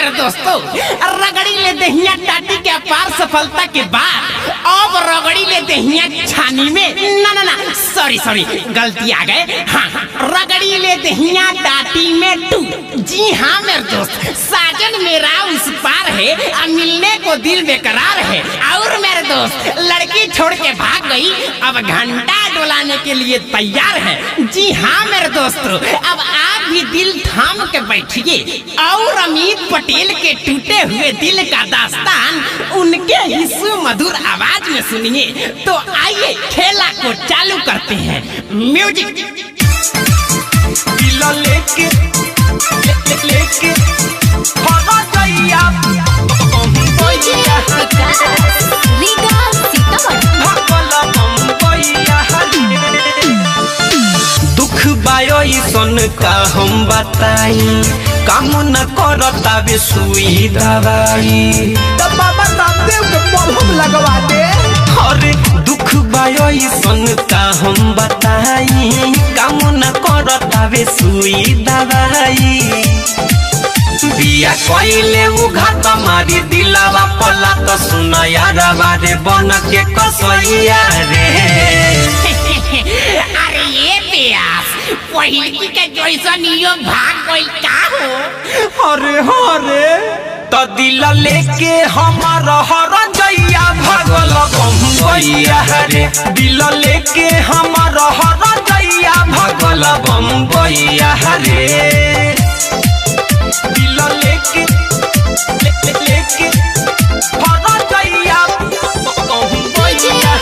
मेरे दोस्तों, रगड़ी ले दहिया टाटी के अपार सफलता के बाद अब रगड़ी ले दहिया छानी में ना सॉरी गलती आ गए। हाँ, रगड़ी ले दहिया टाटी में टू। जी हाँ मेरे दोस्त, साजन मेरा उस पार है, अब मिलने को दिल बेकरार है। और मेरे दोस्त, लड़की छोड़ के भाग गई, अब घंटा डोलाने के लिए तैयार है। जी हाँ मेरे दोस्तों, अब आप भी दिल थाम के बैठिए और अमित पटेल के टूटे हुए दिल का दास्तान उनके हिस्सों मधुर आवाज में सुनिए। तो आइए खेला को चालू करते हैं। म्यूजिक। दिल लेके भागा जाइया दुख बायो सन का हम बताई, काम न करता बे सुई दवाई। बाबा रामदेव के मलहम लगवा दे। अरे दुख बायो सन का हम बताई, काम न करता बे सुई दवाई। बिया कइले उघात मारी दिलावा पला तो सुना यार बारे बन के कसैया रे। अरे ये प्यास पहिली के जैसा नियो भाग गइल का हो? अरे तो दिल लेके हमार हर जइया भगल बम्बैया रे। दिल लेके हमार हर जइया भगल बम्बैया रे। दिल लेके हर जइया बम्बैया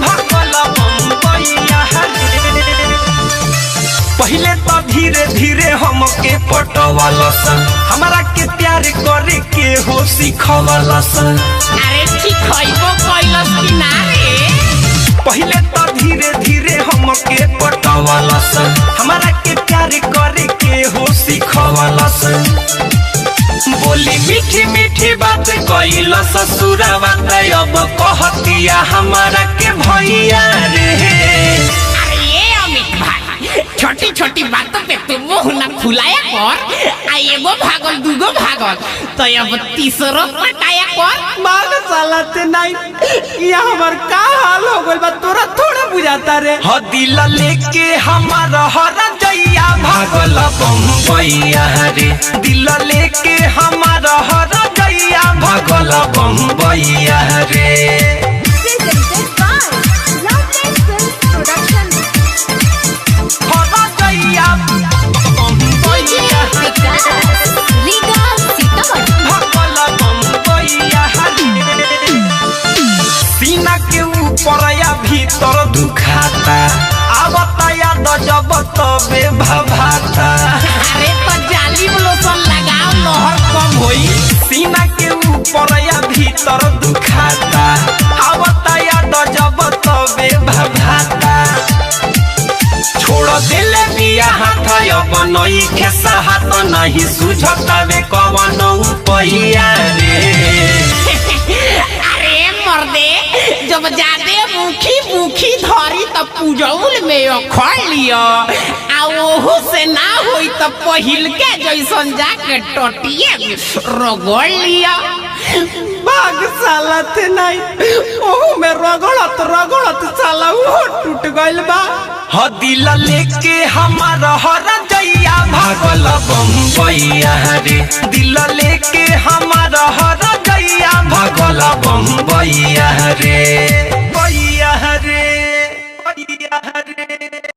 भगल बम्बैया रे। पहले तो धीरे धीरे हमके पटवालस, हमरा के प्यार करे के हो सिखवालस। अरे ठीक होइबो कइलस कि ना रे? पहले तो धीरे धीरे हमके पटवालस, हमरा के प्यार करे के हो सिखवालस। बोली मीठी मीठी बात कइलस ससुरावा, अब कहतिया हमरा के भैया रे। छोटी छोटी बातों पे तू मुंह न खुलाया कर। एगो भागल दूगो भागल तो अब तीसरो पटाया कर। मार साला ते नहीं, ये हमार का हाल हो गइल बा, तोरा थोड़ा बुझाता रे। ह दिल लेके हमार हर जइया भागल बम्बैया रे। दिल लेके हमार हर जइया भागल बम्बैया रे। सीना के ऊपर या भीतर दुखाता, आवता याद जब तबे भभाता। अरे तो जाली लोशन लगाओ, लहर कम होई। सीना के ऊपर या भीतर दुखाता, आवता याद जब तबे भभाता। छोड़ दिले बिया हाथ अब नई खेसा हाथ, नहीं सुझता बे कवन उपैया रे। अरे मर्दे, जब जादे मुखी धरी तब पूजौल में अखड़ लियो, आ ओहू से ना होई तब पहिल के जैसन जाके टटिए रगड़ लिया। भाग साला ते नहीं, ओहू में रगड़त साला वो टूट गइल बा। ह दिल लेके हमार हर जइया भागल बम्बैया रे। दिल लेके हमार हर जइया भागल बम्बैया रे।